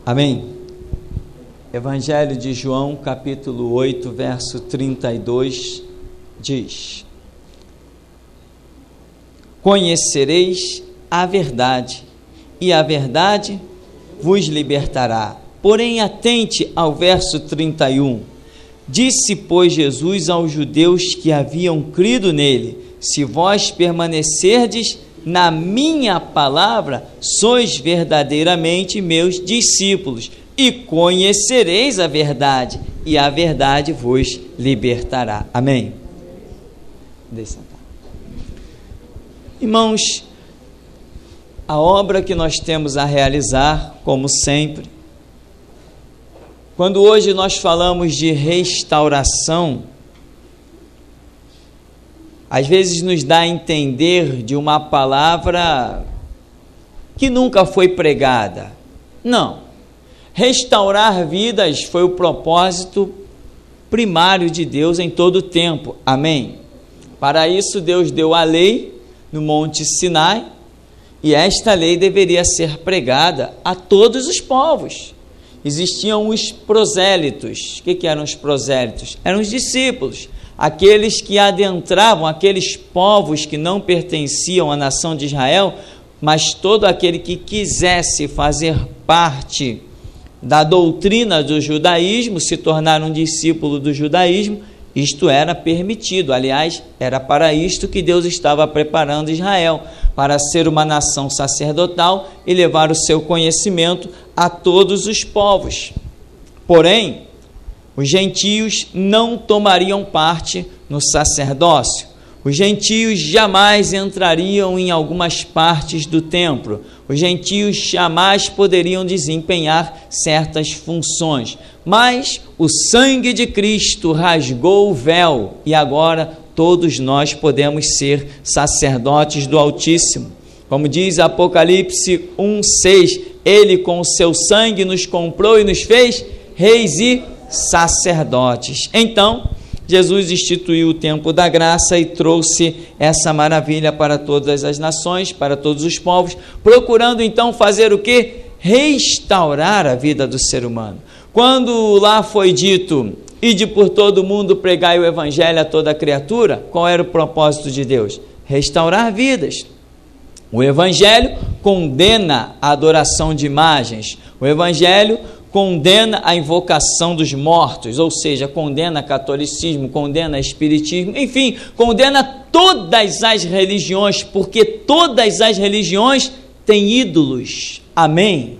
Amém? Evangelho de João, capítulo 8, verso 32, diz: Conhecereis a verdade, e a verdade vos libertará. Porém, atente ao verso 31. Disse, pois, Jesus aos judeus que haviam crido nele: se vós permanecerdes na minha palavra, sois verdadeiramente meus discípulos, e conhecereis a verdade, e a verdade vos libertará. Amém? Deixa eu sentar. Irmãos, a obra que nós temos a realizar, como sempre, quando hoje nós falamos de restauração, às vezes nos dá a entender de uma palavra que nunca foi pregada. Não. Restaurar vidas foi o propósito primário de Deus em todo o tempo. Amém? Para isso, Deus deu a lei no Monte Sinai, e esta lei deveria ser pregada a todos os povos. Existiam os prosélitos. O que eram os prosélitos? Eram os discípulos, aqueles que adentravam, aqueles povos que não pertenciam à nação de Israel, mas todo aquele que quisesse fazer parte da doutrina do judaísmo, se tornar um discípulo do judaísmo, isto era permitido. Aliás, era para isto que Deus estava preparando Israel, para ser uma nação sacerdotal e levar o seu conhecimento a todos os povos. Porém, os gentios não tomariam parte no sacerdócio. Os gentios jamais entrariam em algumas partes do templo. Os gentios jamais poderiam desempenhar certas funções. Mas o sangue de Cristo rasgou o véu e agora todos nós podemos ser sacerdotes do Altíssimo. Como diz Apocalipse 1:6, Ele com o seu sangue nos comprou e nos fez reis e sacerdotes. Então, Jesus instituiu o tempo da graça e trouxe essa maravilha para todas as nações, para todos os povos, procurando então fazer o quê? Restaurar a vida do ser humano. Quando lá foi dito: ide por todo o mundo, pregai o evangelho a toda criatura, qual era o propósito de Deus? Restaurar vidas. O evangelho condena a adoração de imagens. O evangelho condena a invocação dos mortos, ou seja, condena catolicismo, condena espiritismo, enfim, condena todas as religiões, porque todas as religiões têm ídolos. Amém?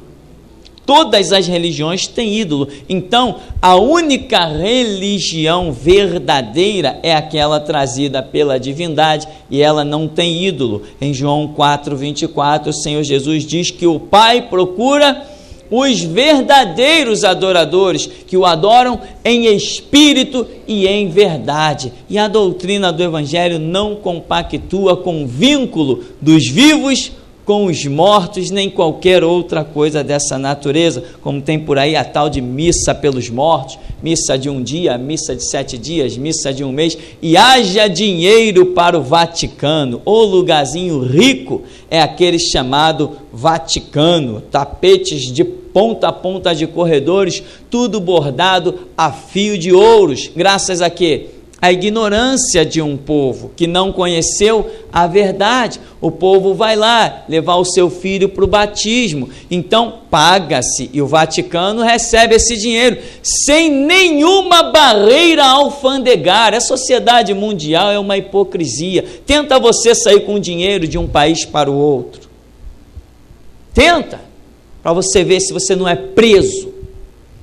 Todas as religiões têm ídolo. Então, a única religião verdadeira é aquela trazida pela divindade, e ela não tem ídolo. Em João 4:24, o Senhor Jesus diz que o Pai procura os verdadeiros adoradores, que o adoram em espírito e em verdade. E a doutrina do Evangelho não compactua com o vínculo dos vivos com os mortos, nem qualquer outra coisa dessa natureza, como tem por aí a tal de missa pelos mortos, missa de um dia, missa de 7 dias, missa de um mês, e haja dinheiro para o Vaticano. O lugarzinho rico é aquele chamado Vaticano, tapetes de ponta a ponta de corredores, tudo bordado a fio de ouros, graças a quê? A ignorância de um povo que não conheceu a verdade. O povo vai lá levar o seu filho para o batismo, então paga-se, e o Vaticano recebe esse dinheiro sem nenhuma barreira alfandegária. A sociedade mundial é uma hipocrisia. Tenta você sair com dinheiro de um país para o outro. Tenta, para você ver se você não é preso.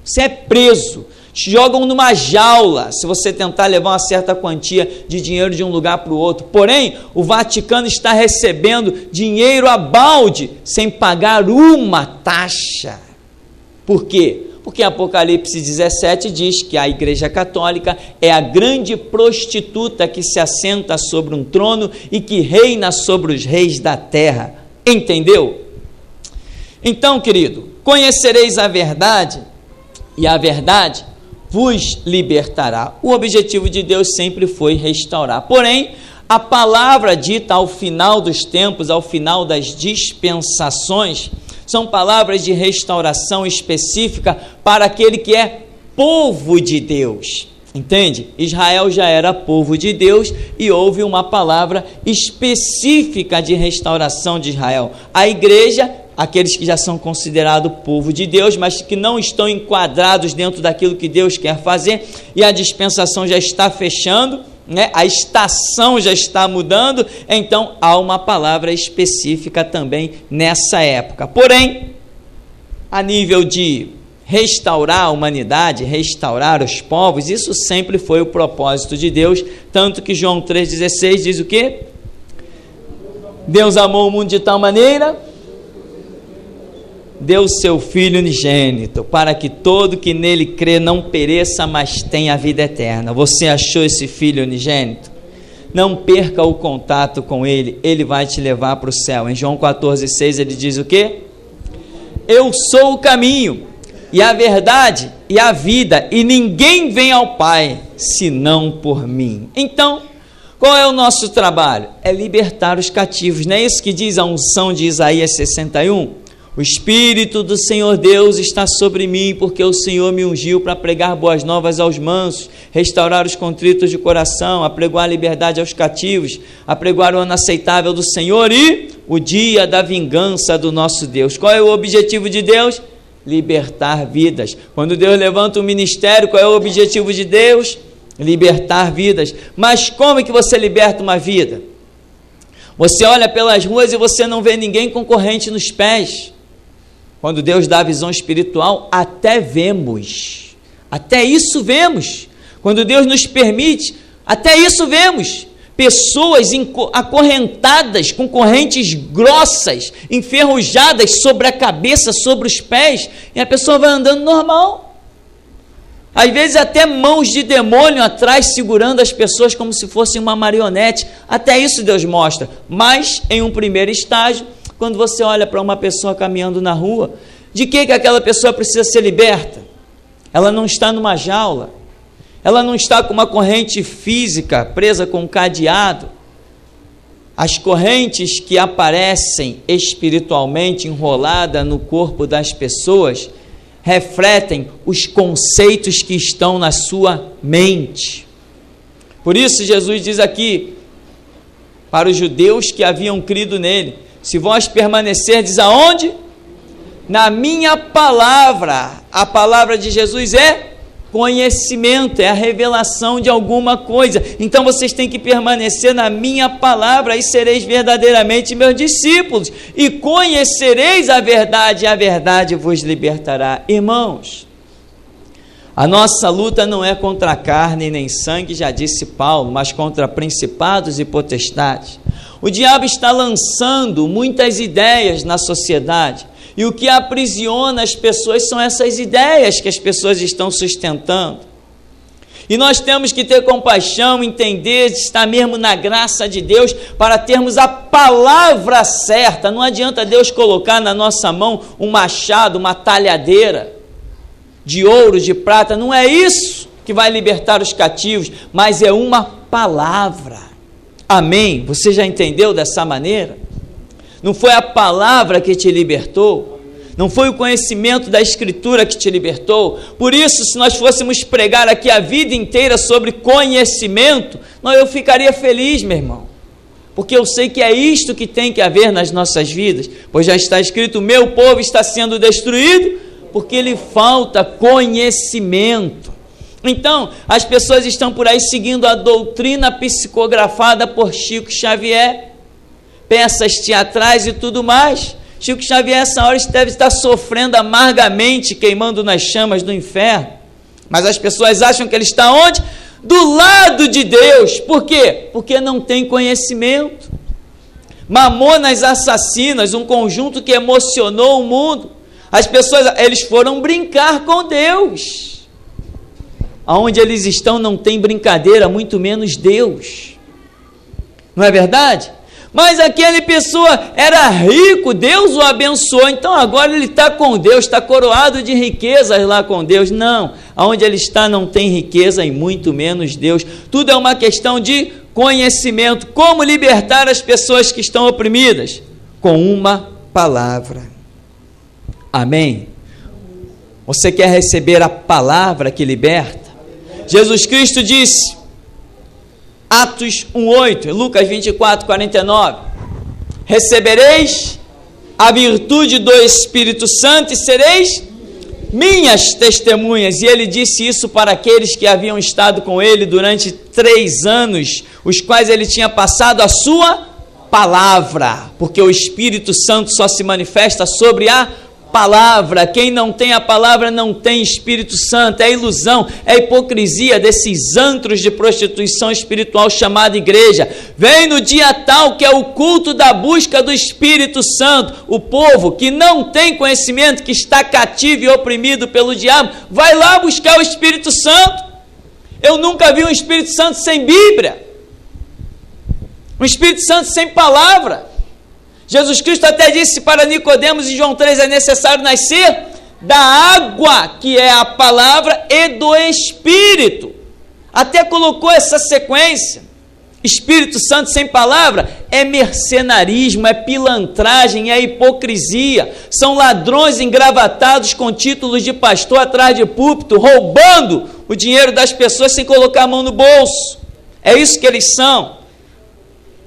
Você é preso. Te jogam numa jaula se você tentar levar uma certa quantia de dinheiro de um lugar para o outro. Porém, o Vaticano está recebendo dinheiro a balde sem pagar uma taxa. Por quê? Porque Apocalipse 17 diz que a Igreja Católica é a grande prostituta que se assenta sobre um trono e que reina sobre os reis da terra. Entendeu? Então, querido, conhecereis a verdade, e a verdade vos libertará. O objetivo de Deus sempre foi restaurar. Porém, a palavra dita ao final dos tempos, ao final das dispensações, são palavras de restauração específica para aquele que é povo de Deus. Entende? Israel já era povo de Deus e houve uma palavra específica de restauração de Israel. A igreja, aqueles que já são considerados povo de Deus, mas que não estão enquadrados dentro daquilo que Deus quer fazer, e a dispensação já está fechando, né? A estação já está mudando, então há uma palavra específica também nessa época. Porém, a nível de restaurar a humanidade, restaurar os povos, isso sempre foi o propósito de Deus, tanto que João 3,16 diz o quê? Deus amou o mundo de tal maneira, deu o seu Filho unigênito, para que todo que nele crê não pereça, mas tenha a vida eterna. Você achou esse Filho unigênito? Não perca o contato com ele, ele vai te levar para o céu. Em João 14,6 ele diz o quê? Eu sou o caminho, e a verdade, e a vida, e ninguém vem ao Pai, senão por mim. Então, qual é o nosso trabalho? É libertar os cativos, não é isso que diz a unção de Isaías 61? O Espírito do Senhor Deus está sobre mim, porque o Senhor me ungiu para pregar boas novas aos mansos, restaurar os contritos de coração, apregoar a liberdade aos cativos, apregoar o ano aceitável do Senhor e o dia da vingança do nosso Deus. Qual é o objetivo de Deus? Libertar vidas. Quando Deus levanta um ministério, qual é o objetivo de Deus? Libertar vidas. Mas como é que você liberta uma vida? Você olha pelas ruas e você não vê ninguém com corrente nos pés. Quando Deus dá a visão espiritual, até vemos. Até isso vemos. Quando Deus nos permite, até isso vemos. Pessoas acorrentadas, com correntes grossas, enferrujadas sobre a cabeça, sobre os pés, e a pessoa vai andando normal. Às vezes até mãos de demônio atrás, segurando as pessoas como se fosse uma marionete. Até isso Deus mostra. Mas, em um primeiro estágio, quando você olha para uma pessoa caminhando na rua, de que aquela pessoa precisa ser liberta? Ela não está numa jaula. Ela não está com uma corrente física presa com um cadeado. As correntes que aparecem espiritualmente enroladas no corpo das pessoas refletem os conceitos que estão na sua mente. Por isso Jesus diz aqui para os judeus que haviam crido nele: se vós permanecerdes aonde? Na minha palavra. A palavra de Jesus é conhecimento, é a revelação de alguma coisa. Então vocês têm que permanecer na minha palavra e sereis verdadeiramente meus discípulos e conhecereis a verdade, e a verdade vos libertará. Irmãos, a nossa luta não é contra a carne nem sangue, já disse Paulo, mas contra principados e potestades. O diabo está lançando muitas ideias na sociedade, e o que aprisiona as pessoas são essas ideias que as pessoas estão sustentando. E nós temos que ter compaixão, entender, estar mesmo na graça de Deus para termos a palavra certa. Não adianta Deus colocar na nossa mão um machado, uma talhadeira de ouro, de prata. Não é isso que vai libertar os cativos, mas é uma palavra. Amém? Você já entendeu dessa maneira? Não foi a palavra que te libertou, não foi o conhecimento da Escritura que te libertou. Por isso, se nós fôssemos pregar aqui a vida inteira sobre conhecimento, eu ficaria feliz, meu irmão, porque eu sei que é isto que tem que haver nas nossas vidas, pois já está escrito: o meu povo está sendo destruído porque lhe falta conhecimento. Então, as pessoas estão por aí seguindo a doutrina psicografada por Chico Xavier, peças teatrais e tudo mais. Chico Xavier, essa hora, deve estar sofrendo amargamente, queimando nas chamas do inferno. Mas as pessoas acham que ele está onde? Do lado de Deus. Por quê? Porque não tem conhecimento. Mamonas assassinas, um conjunto que emocionou o mundo. As pessoas, eles foram brincar com Deus. Aonde eles estão não tem brincadeira, muito menos Deus. Não é verdade? Mas aquela pessoa era rico, Deus o abençoou, então agora ele está com Deus, está coroado de riquezas lá com Deus. Não, aonde ele está não tem riqueza e muito menos Deus. Tudo é uma questão de conhecimento. Como libertar as pessoas que estão oprimidas? Com uma palavra. Amém? Você quer receber a palavra que liberta? Jesus Cristo disse, Atos 1:8, Lucas 24:49, recebereis a virtude do Espírito Santo e sereis minhas testemunhas. E ele disse isso para aqueles que haviam estado com ele durante 3 anos, os quais ele tinha passado a sua palavra, porque o Espírito Santo só se manifesta sobre a palavra. Quem não tem a palavra não tem Espírito Santo. É ilusão, é hipocrisia desses antros de prostituição espiritual chamada igreja. Vem no dia tal que é o culto da busca do Espírito Santo. O povo que não tem conhecimento, que está cativo e oprimido pelo diabo, vai lá buscar o Espírito Santo. Eu nunca vi um Espírito Santo sem Bíblia, um Espírito Santo sem palavra. Jesus Cristo até disse para Nicodemos em João 3, é necessário nascer da água, que é a palavra, e do Espírito. Até colocou essa sequência. Espírito Santo sem palavra é mercenarismo, é pilantragem, é hipocrisia. São ladrões engravatados com títulos de pastor atrás de púlpito, roubando o dinheiro das pessoas sem colocar a mão no bolso. É isso que eles são.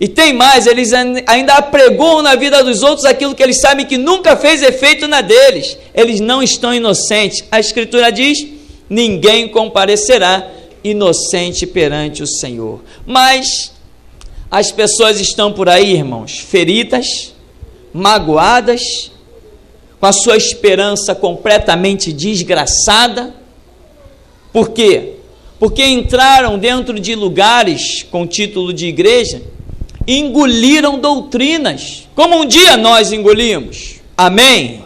E tem mais, eles ainda apregoam na vida dos outros aquilo que eles sabem que nunca fez efeito na deles. Eles não estão inocentes. A Escritura diz, ninguém comparecerá inocente perante o Senhor. Mas as pessoas estão por aí, irmãos, feridas, magoadas, com a sua esperança completamente desgraçada. Por quê? Porque entraram dentro de lugares com título de igreja, engoliram doutrinas, como um dia nós engolimos, amém?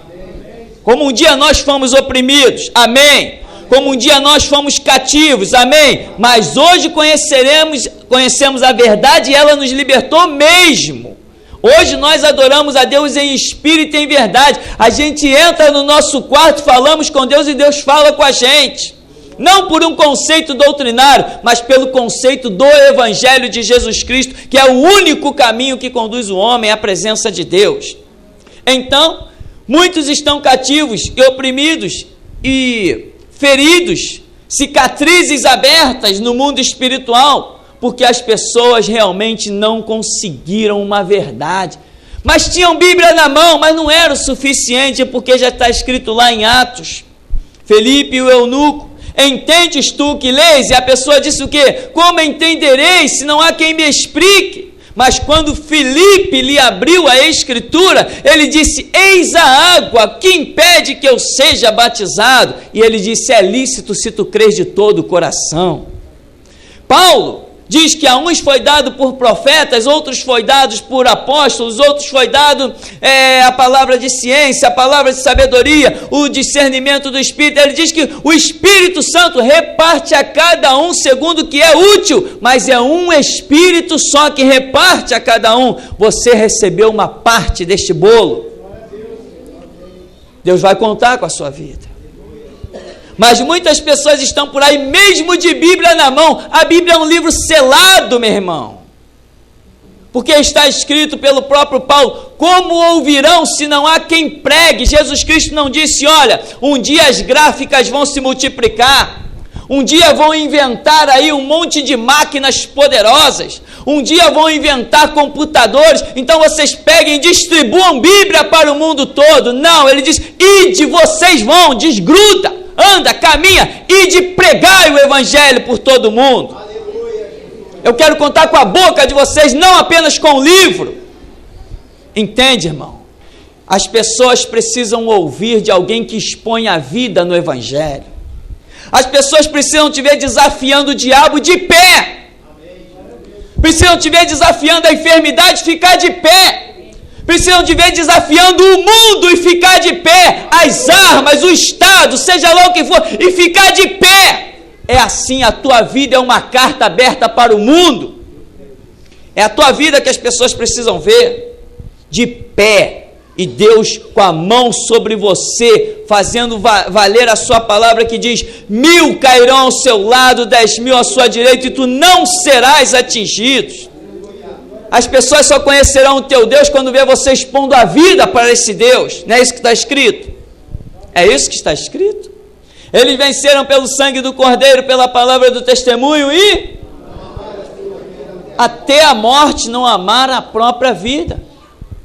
Como um dia nós fomos oprimidos, amém? Como um dia nós fomos cativos, amém? Mas hoje conhecemos a verdade e ela nos libertou mesmo. Hoje nós adoramos a Deus em espírito e em verdade. A gente entra no nosso quarto, falamos com Deus e Deus fala com a gente. Não por um conceito doutrinário, mas pelo conceito do Evangelho de Jesus Cristo, que é o único caminho que conduz o homem à presença de Deus. Então, muitos estão cativos e oprimidos e feridos, cicatrizes abertas no mundo espiritual, porque as pessoas realmente não conseguiram uma verdade. Mas tinham Bíblia na mão, mas não era o suficiente, porque já está escrito lá em Atos. Felipe e o eunuco, entendes tu que lês? E a pessoa disse o quê? Como entenderei se não há quem me explique? Mas quando Felipe lhe abriu a Escritura, ele disse, eis a água que impede que eu seja batizado. E ele disse, é lícito se tu crês de todo o coração. Paulo diz que a uns foi dado por profetas, outros foi dados por apóstolos, outros foi dado a palavra de ciência, a palavra de sabedoria, o discernimento do Espírito. Ele diz que o Espírito Santo reparte a cada um segundo o que é útil, mas é um Espírito só que reparte a cada um. Você recebeu uma parte deste bolo. Deus vai contar com a sua vida. Mas muitas pessoas estão por aí, mesmo de Bíblia na mão. A Bíblia é um livro selado, meu irmão. Porque está escrito pelo próprio Paulo, como ouvirão se não há quem pregue? Jesus Cristo não disse, olha, um dia as gráficas vão se multiplicar, um dia vão inventar aí um monte de máquinas poderosas, um dia vão inventar computadores, então vocês peguem e distribuam Bíblia para o mundo todo. Não, ele diz, ide, vocês vão, desgruda. Anda, caminha, e de pregar o Evangelho por todo mundo. Eu quero contar com a boca de vocês, não apenas com o livro. Entende, irmão? As pessoas precisam ouvir de alguém que expõe a vida no Evangelho. As pessoas precisam te ver desafiando o diabo de pé. Precisam te ver desafiando a enfermidade, ficar de pé. Precisam te ver desafiando o mundo e ficar de pé, as armas, o Estado, seja lá o que for, e ficar de pé. É assim, a tua vida é uma carta aberta para o mundo. É a tua vida que as pessoas precisam ver, de pé, e Deus com a mão sobre você, fazendo valer a sua palavra que diz, 1000 cairão ao seu lado, 10.000 à sua direita, e tu não serás atingido. As pessoas só conhecerão o teu Deus quando vê você expondo a vida para esse Deus. Não é isso que está escrito? É isso que está escrito. Eles venceram pelo sangue do Cordeiro, pela palavra do testemunho e até a morte não amaram a própria vida.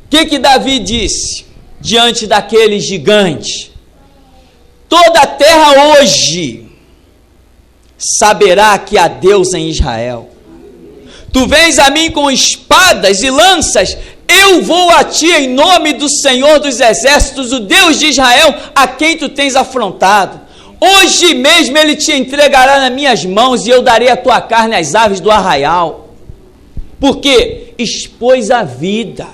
O que Davi disse diante daquele gigante? Toda a terra hoje saberá que há Deus em Israel. Tu vens a mim com espadas e lanças, eu vou a ti em nome do Senhor dos Exércitos, o Deus de Israel, a quem tu tens afrontado. Hoje mesmo ele te entregará nas minhas mãos e eu darei a tua carne às aves do arraial. Porque expôs a vida.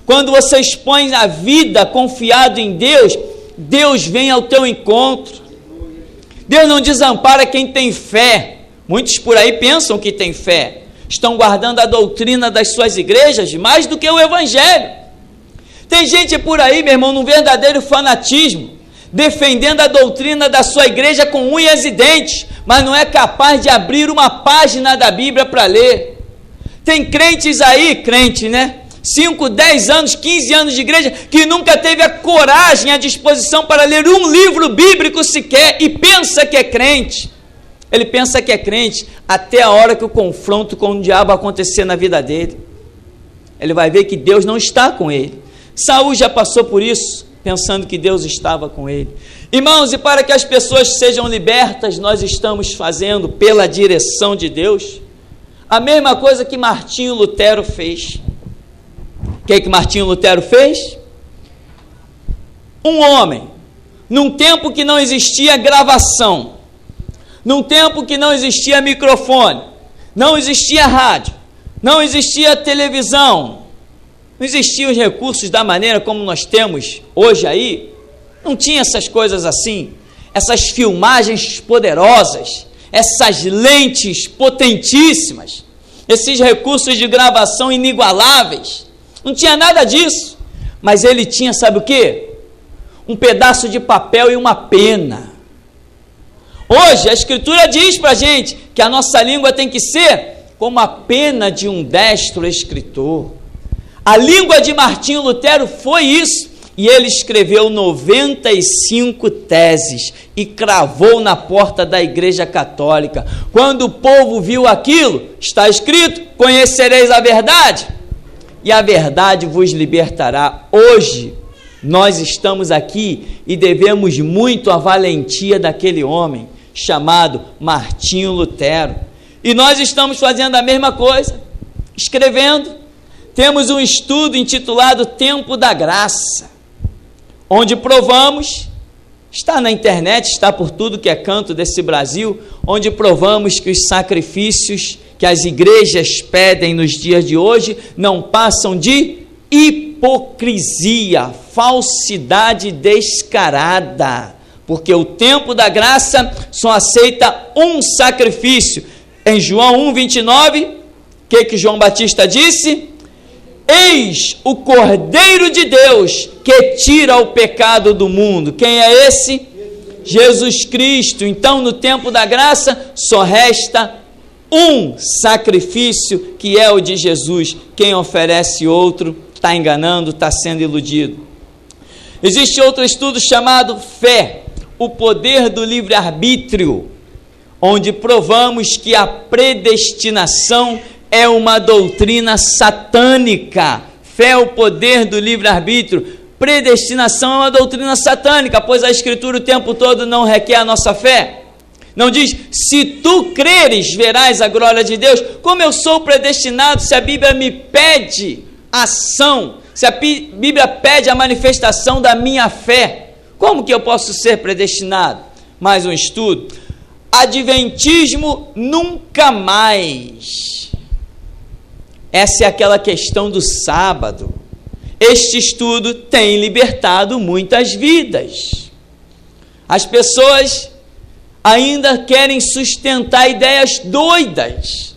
Quando você expõe a vida confiado em Deus, Deus vem ao teu encontro. Deus não desampara quem tem fé. Muitos por aí pensam que tem fé, estão guardando a doutrina das suas igrejas mais do que o evangelho. Tem gente por aí, meu irmão, num verdadeiro fanatismo, defendendo a doutrina da sua igreja com unhas e dentes, mas não é capaz de abrir uma página da Bíblia para ler. Tem crentes aí, 5, 10 anos, 15 anos de igreja, que nunca teve a coragem, a disposição para ler um livro bíblico sequer, e pensa que é crente. Ele pensa que é crente até a hora que o confronto com o diabo acontecer na vida dele. Ele vai ver que Deus não está com ele. Saul já passou por isso, pensando que Deus estava com ele. Irmãos, e para que as pessoas sejam libertas, nós estamos fazendo, pela direção de Deus, a mesma coisa que Martinho Lutero fez. O que Martinho Lutero fez? Um homem, num tempo que não existia gravação, num tempo que não existia microfone, não existia rádio, não existia televisão, não existiam os recursos da maneira como nós temos hoje aí, não tinha essas coisas assim, essas filmagens poderosas, essas lentes potentíssimas, esses recursos de gravação inigualáveis, não tinha nada disso, mas ele tinha, sabe o quê? Um pedaço de papel e uma pena. Hoje a Escritura diz para a gente que a nossa língua tem que ser como a pena de um destro escritor. A língua de Martinho Lutero foi isso, e ele escreveu 95 teses e cravou na porta da Igreja Católica. Quando o povo viu aquilo, está escrito: conhecereis a verdade, e a verdade vos libertará. Hoje nós estamos aqui e devemos muito à valentia daquele homem chamado Martinho Lutero, e nós estamos fazendo a mesma coisa, escrevendo. Temos um estudo intitulado Tempo da Graça, onde provamos, está na internet, está por tudo que é canto desse Brasil, onde provamos que os sacrifícios que as igrejas pedem nos dias de hoje não passam de hipocrisia, falsidade descarada, porque o tempo da graça só aceita um sacrifício. Em João 1,29, o que João Batista disse? Eis o Cordeiro de Deus que tira o pecado do mundo. Quem é esse? Jesus Cristo. Então, no tempo da graça, só resta um sacrifício, que é o de Jesus. Quem oferece outro está enganando, está sendo iludido. Existe outro estudo chamado Fé, o poder do livre-arbítrio, onde provamos que a predestinação é uma doutrina satânica. Fé, o poder do livre-arbítrio. Predestinação é uma doutrina satânica, pois a Escritura o tempo todo não requer a nossa fé. Não diz: se tu creres, verás a glória de Deus. Como eu sou predestinado se a Bíblia me pede ação, se a Bíblia pede a manifestação da minha fé? Como que eu posso ser predestinado? Mais um estudo. Adventismo nunca mais. Essa é aquela questão do sábado. Este estudo tem libertado muitas vidas. As pessoas ainda querem sustentar ideias doidas,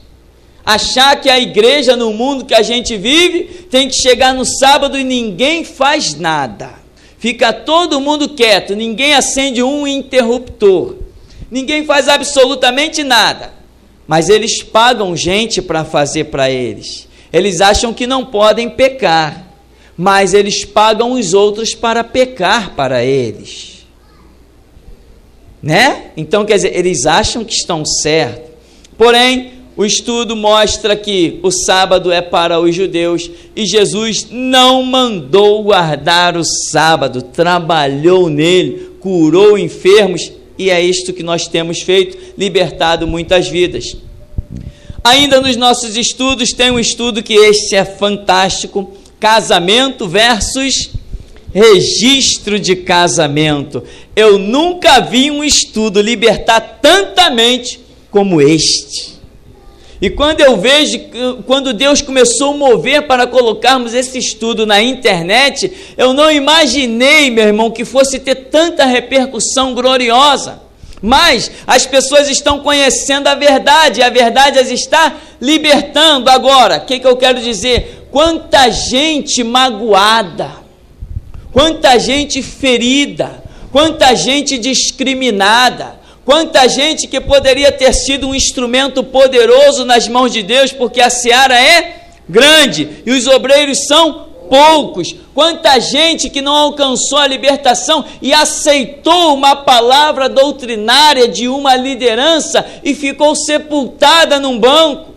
achar que a igreja no mundo que a gente vive tem que chegar no sábado e ninguém faz nada, fica todo mundo quieto, ninguém acende um interruptor, ninguém faz absolutamente nada, mas eles pagam gente para fazer para eles. Eles acham que não podem pecar, mas eles pagam os outros para pecar para eles. né? Então, quer dizer, eles acham que estão certos. Porém, o estudo mostra que o sábado é para os judeus e Jesus não mandou guardar o sábado, trabalhou nele, curou enfermos, e é isto que nós temos feito, libertado muitas vidas. Ainda nos nossos estudos tem um estudo que este é fantástico: casamento versus registro de casamento. Eu nunca vi um estudo libertar tanta mente como este. E quando eu vejo, quando Deus começou a mover para colocarmos esse estudo na internet, eu não imaginei, meu irmão, que fosse ter tanta repercussão gloriosa. Mas as pessoas estão conhecendo a verdade as está libertando. Agora, o que eu quero dizer? Quanta gente magoada, quanta gente ferida, quanta gente discriminada, quanta gente que poderia ter sido um instrumento poderoso nas mãos de Deus, porque a seara é grande e os obreiros são poucos. Quanta gente que não alcançou a libertação e aceitou uma palavra doutrinária de uma liderança e ficou sepultada num banco.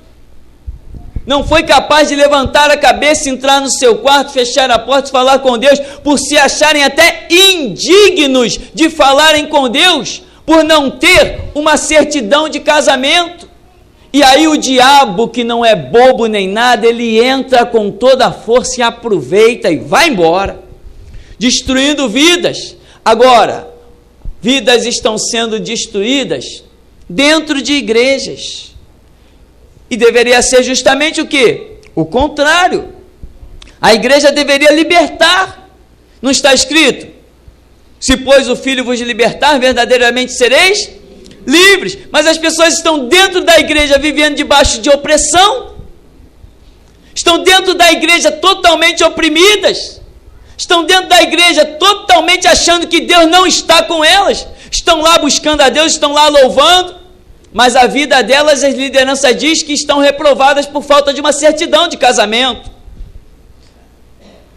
Não foi capaz de levantar a cabeça, entrar no seu quarto, fechar a porta e falar com Deus, por se acharem até indignos de falarem com Deus, por não ter uma certidão de casamento. E aí o diabo, que não é bobo nem nada, ele entra com toda a força e aproveita e vai embora, destruindo vidas. Agora, vidas estão sendo destruídas dentro de igrejas. E deveria ser justamente o quê? O contrário. A igreja deveria libertar. Não está escrito: se pois o Filho vos libertar, verdadeiramente sereis livres. Mas as pessoas estão dentro da igreja vivendo debaixo de opressão, estão dentro da igreja totalmente oprimidas, estão dentro da igreja totalmente achando que Deus não está com elas, estão lá buscando a Deus, estão lá louvando, mas a vida delas, as lideranças diz que estão reprovadas por falta de uma certidão de casamento.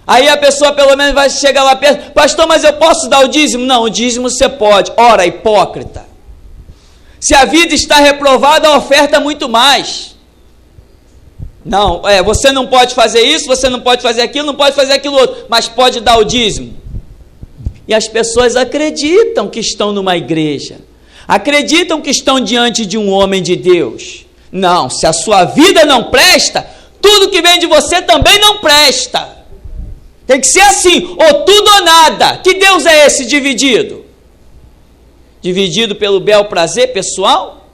Aí a pessoa pelo menos vai chegar lá perto: pastor, mas eu posso dar o dízimo? Não, o dízimo você pode. Ora, hipócrita, se a vida está reprovada, a oferta muito mais. Não, você não pode fazer isso, você não pode fazer aquilo, não pode fazer aquilo outro, mas pode dar o dízimo. E as pessoas acreditam que estão numa igreja, acreditam que estão diante de um homem de Deus. Não, se a sua vida não presta, tudo que vem de você também não presta. Tem que ser assim, ou tudo ou nada. Que Deus é esse dividido? Dividido pelo bel prazer pessoal?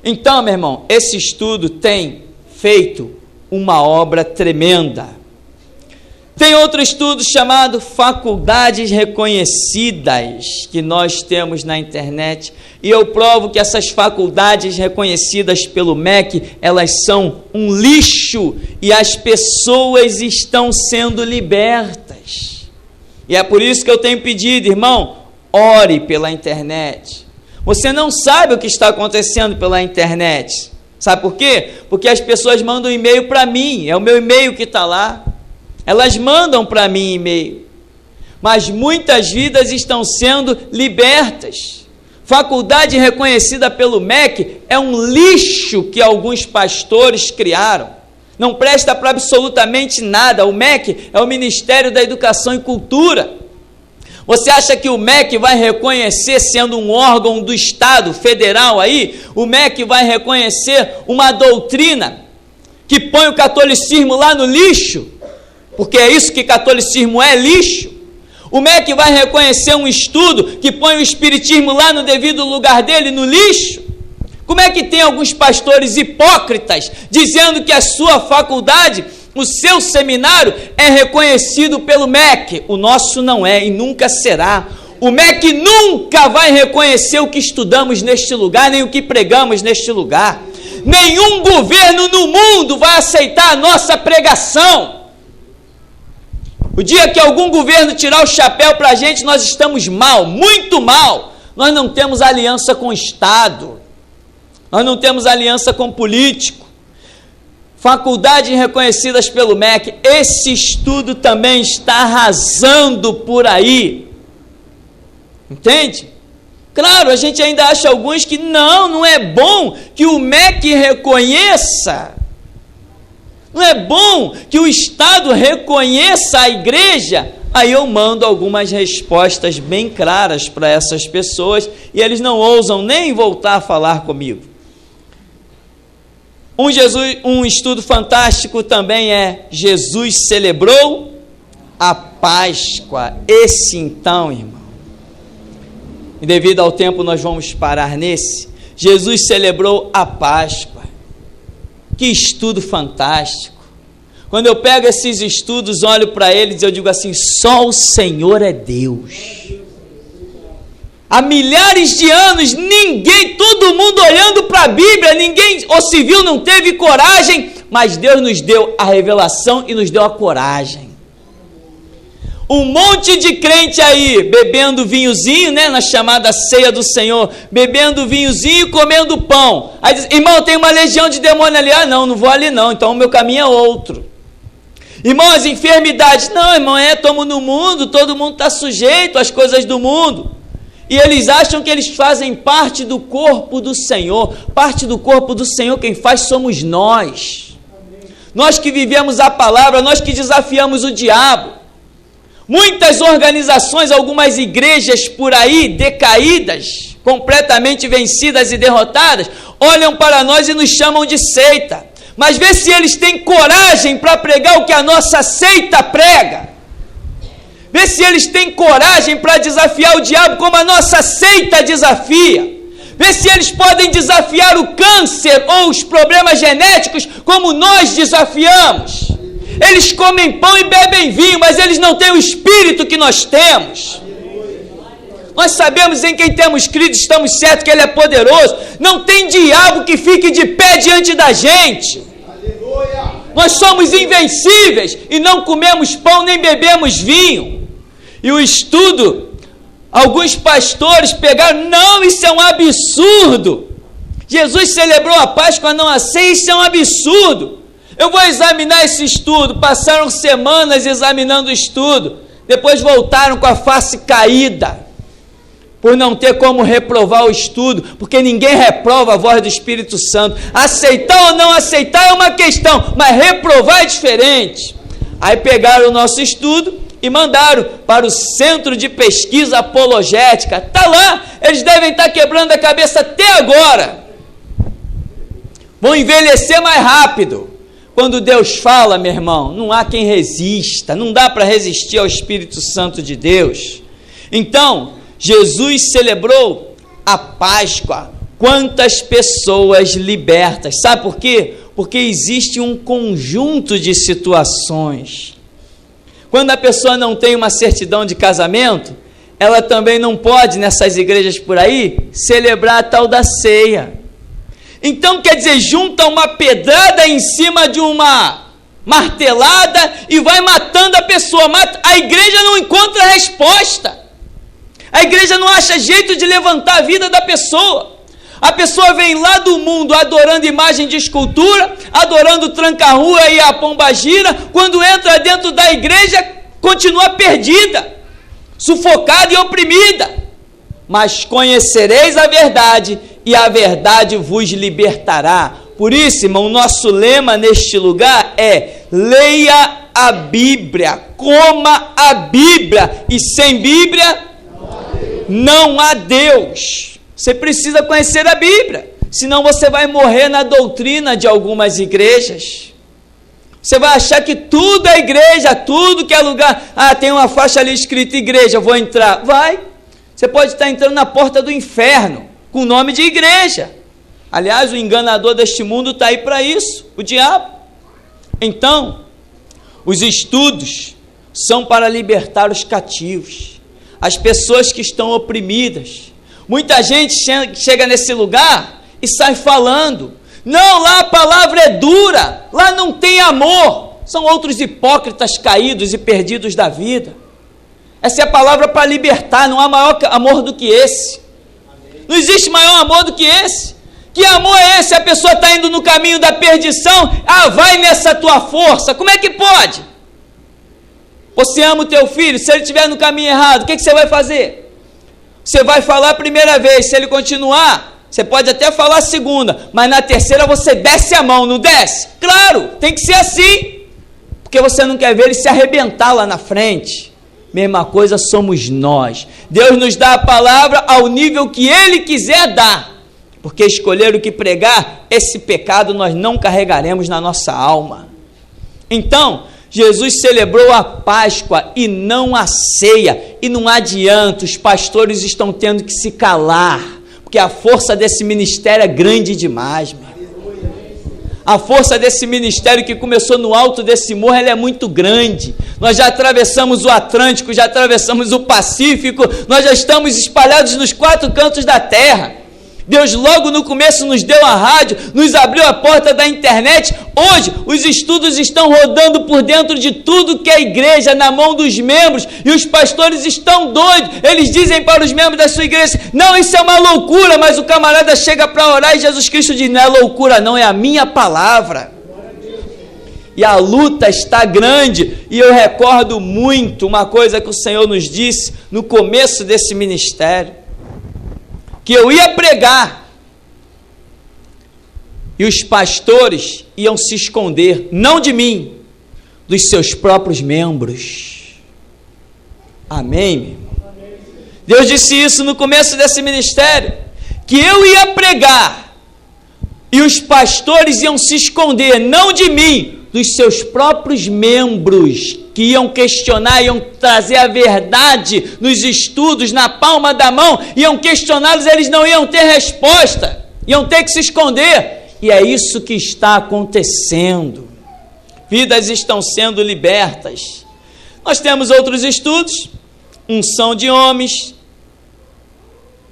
Então, meu irmão, esse estudo tem feito uma obra tremenda. Tem outro estudo chamado Faculdades Reconhecidas, que nós temos na internet, e eu provo que essas faculdades reconhecidas pelo MEC, elas são um lixo, e as pessoas estão sendo libertas. E é por isso que eu tenho pedido, irmão, ore pela internet. Você não sabe o que está acontecendo pela internet. Sabe por quê? Porque as pessoas mandam um e-mail para mim, é o meu e-mail que está lá. Elas mandam para mim e-mail, mas muitas vidas estão sendo libertas. Faculdade reconhecida pelo MEC é um lixo que alguns pastores criaram, não presta para absolutamente nada. O MEC é o Ministério da Educação e Cultura. Você acha que o MEC vai reconhecer, sendo um órgão do Estado federal aí, o MEC vai reconhecer uma doutrina que põe o catolicismo lá no lixo? Porque é isso que catolicismo é, lixo. O MEC vai reconhecer um estudo que põe o espiritismo lá no devido lugar dele, no lixo? Como é que tem alguns pastores hipócritas dizendo que a sua faculdade, o seu seminário é reconhecido pelo MEC? O nosso não é e nunca será. O MEC nunca vai reconhecer o que estudamos neste lugar, nem o que pregamos neste lugar. Nenhum governo no mundo vai aceitar a nossa pregação. O dia que algum governo tirar o chapéu para a gente, nós estamos mal, muito mal. Nós não temos aliança com o Estado, nós não temos aliança com o político. Faculdades reconhecidas pelo MEC, esse estudo também está arrasando por aí. Entende? Claro, a gente ainda acha alguns que não é bom que o MEC reconheça, não é bom que o Estado reconheça a igreja. Aí eu mando algumas respostas bem claras para essas pessoas e eles não ousam nem voltar a falar comigo. Um estudo fantástico também é: Jesus celebrou a Páscoa. Esse então, irmão, e devido ao tempo nós vamos parar nesse. Jesus celebrou a Páscoa. Que estudo fantástico. Quando eu pego esses estudos, olho para eles, eu digo assim: só o Senhor é Deus. Há milhares de anos, ninguém, todo mundo olhando para a Bíblia, ninguém, ou se viu, não teve coragem, mas Deus nos deu a revelação e nos deu a coragem. Um monte de crente aí, bebendo vinhozinho, né, na chamada ceia do Senhor, bebendo vinhozinho e comendo pão. Aí diz: irmão, tem uma legião de demônio ali. Ah, não vou ali não, então o meu caminho é outro. Irmão, as enfermidades, não, irmão, estamos no mundo, todo mundo está sujeito às coisas do mundo. E eles acham que eles fazem parte do corpo do Senhor. Parte do corpo do Senhor, quem faz somos nós. Nós que vivemos a palavra, nós que desafiamos o diabo. Muitas organizações, algumas igrejas por aí, decaídas, completamente vencidas e derrotadas, olham para nós e nos chamam de seita. Mas vê se eles têm coragem para pregar o que a nossa seita prega. Vê se eles têm coragem para desafiar o diabo como a nossa seita desafia. Vê se eles podem desafiar o câncer ou os problemas genéticos como nós desafiamos. Eles comem pão e bebem vinho, mas eles não têm o espírito que nós temos. Nós sabemos em quem temos crido, estamos certos que Ele é poderoso. Não tem diabo que fique de pé diante da gente. Nós somos invencíveis e não comemos pão nem bebemos vinho. E o estudo, alguns pastores pegaram: não, isso é um absurdo. Jesus celebrou a Páscoa, não a ceia, isso é um absurdo. Eu vou examinar esse estudo. Passaram semanas examinando o estudo, depois voltaram com a face caída, por não ter como reprovar o estudo, porque ninguém reprova a voz do Espírito Santo. Aceitar ou não aceitar é uma questão, mas reprovar é diferente. Aí pegaram o nosso estudo e mandaram para o Centro de Pesquisa Apologética. Está lá, eles devem estar quebrando a cabeça até agora. Vão envelhecer mais rápido. Quando Deus fala, meu irmão, não há quem resista, não dá para resistir ao Espírito Santo de Deus. Então, Jesus celebrou a Páscoa. Quantas pessoas libertas? Sabe por quê? Porque existe um conjunto de situações. Quando a pessoa não tem uma certidão de casamento, ela também não pode, nessas igrejas por aí, celebrar a tal da ceia. Então, quer dizer, junta uma pedrada em cima de uma martelada e vai matando a pessoa. A igreja não encontra resposta. A igreja não acha jeito de levantar a vida da pessoa. A pessoa vem lá do mundo adorando imagem de escultura, adorando tranca-rua e a pombagira. Quando entra dentro da igreja, continua perdida, sufocada e oprimida. Mas conhecereis a verdade, e a verdade vos libertará. Por isso, irmão, o nosso lema neste lugar é: leia a Bíblia, coma a Bíblia, e sem Bíblia não há Deus. Você precisa conhecer a Bíblia, senão você vai morrer na doutrina de algumas igrejas. Você vai achar que tudo é igreja, tudo que é lugar. Ah, tem uma faixa ali escrita igreja, vou entrar. Vai. Você pode estar entrando na porta do inferno, com o nome de igreja. Aliás, o enganador deste mundo está aí para isso, o diabo. Então, os estudos são para libertar os cativos, as pessoas que estão oprimidas. Muita gente chega nesse lugar e sai falando: não, lá a palavra é dura, lá não tem amor. São outros hipócritas caídos e perdidos da vida. Essa é a palavra para libertar, não há maior amor do que esse. Não existe maior amor do que esse. Que amor é esse? A pessoa está indo no caminho da perdição, vai nessa tua força. Como é que pode? Você ama o teu filho, se ele estiver no caminho errado, o que você vai fazer? Você vai falar a primeira vez, se ele continuar, você pode até falar a segunda, mas na terceira você desce a mão, não desce? Claro, tem que ser assim, porque você não quer ver ele se arrebentar lá na frente. Mesma coisa somos nós. Deus nos dá a palavra ao nível que Ele quiser dar, porque escolher o que pregar, esse pecado nós não carregaremos na nossa alma. Então, Jesus celebrou a Páscoa e não a ceia, e não adianta, os pastores estão tendo que se calar, porque a força desse ministério é grande demais, meu. A força desse ministério que começou no alto desse morro, ela é muito grande. Nós já atravessamos o Atlântico, já atravessamos o Pacífico, nós já estamos espalhados nos 4 cantos da terra. Deus logo no começo nos deu a rádio, nos abriu a porta da internet. Hoje os estudos estão rodando por dentro de tudo que é igreja, na mão dos membros, e os pastores estão doidos. Eles dizem para os membros da sua igreja: não, isso é uma loucura, mas o camarada chega para orar e Jesus Cristo diz: não é loucura não, é a minha palavra. E a luta está grande, e eu recordo muito uma coisa que o Senhor nos disse no começo desse ministério, que eu ia pregar, e os pastores iam se esconder, não de mim, dos seus próprios membros. Amém, meu irmão? Deus disse isso no começo desse ministério, que eu ia pregar, e os pastores iam se esconder, não de mim, dos seus próprios membros, que iam questionar, iam trazer a verdade nos estudos, na palma da mão, iam questioná-los, eles não iam ter resposta, iam ter que se esconder, e é isso que está acontecendo. Vidas estão sendo libertas. Nós temos outros estudos, unção de homens,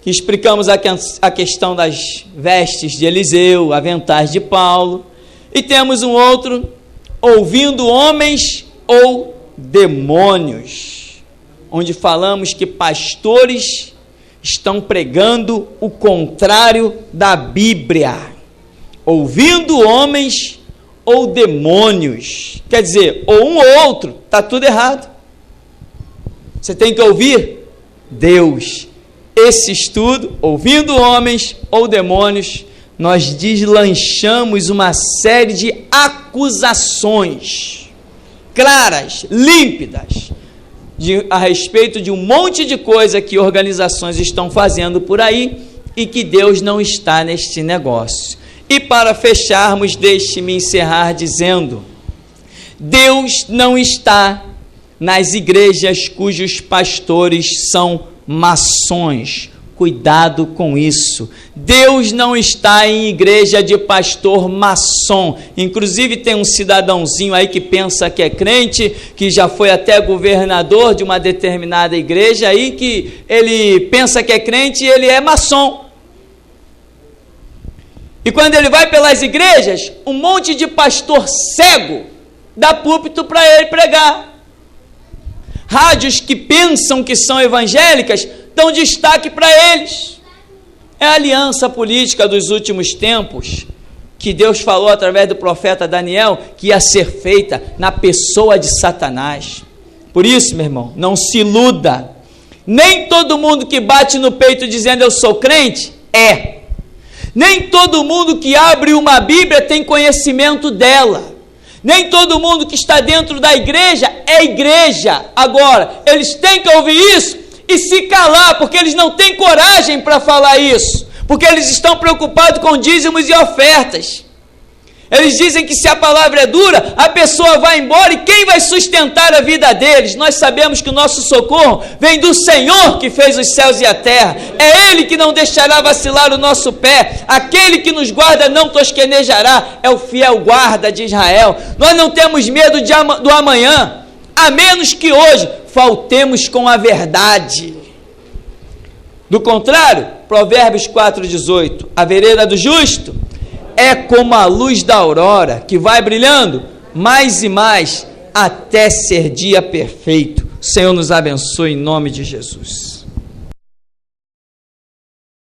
que explicamos a questão das vestes de Eliseu, aventais de Paulo, e temos um outro, ouvindo homens ou demônios, onde falamos que pastores estão pregando o contrário da Bíblia, ouvindo homens ou demônios, quer dizer, ou um ou outro, está tudo errado. Você tem que ouvir Deus. Esse estudo, ouvindo homens ou demônios, nós deslanchamos uma série de acusações claras, límpidas, a respeito de um monte de coisa que organizações estão fazendo por aí e que Deus não está neste negócio. E para fecharmos, deixe-me encerrar dizendo: Deus não está nas igrejas cujos pastores são maçons. Cuidado com isso. Deus não está em igreja de pastor maçom. Inclusive tem um cidadãozinho aí que pensa que é crente, que já foi até governador de uma determinada igreja aí, que ele pensa que é crente e ele é maçom. E quando ele vai pelas igrejas, um monte de pastor cego dá púlpito para ele pregar. Rádios que pensam que são evangélicas dão destaque para eles. É a aliança política dos últimos tempos, que Deus falou através do profeta Daniel, que ia ser feita na pessoa de Satanás. Por isso, meu irmão, não se iluda. Nem todo mundo que bate no peito dizendo eu sou crente, é. Nem todo mundo que abre uma Bíblia tem conhecimento dela. Nem todo mundo que está dentro da igreja é igreja. Agora, eles têm que ouvir isso e se calar, porque eles não têm coragem para falar isso, porque eles estão preocupados com dízimos e ofertas. Eles dizem que se a palavra é dura, a pessoa vai embora, e quem vai sustentar a vida deles? Nós sabemos que o nosso socorro vem do Senhor que fez os céus e a terra. É Ele que não deixará vacilar o nosso pé. Aquele que nos guarda não tosquenejará. É o fiel guarda de Israel. Nós não temos medo do amanhã, a menos que hoje faltemos com a verdade. Do contrário, Provérbios 4,18, a vereda do justo é como a luz da aurora, que vai brilhando mais e mais até ser dia perfeito. O Senhor nos abençoe em nome de Jesus.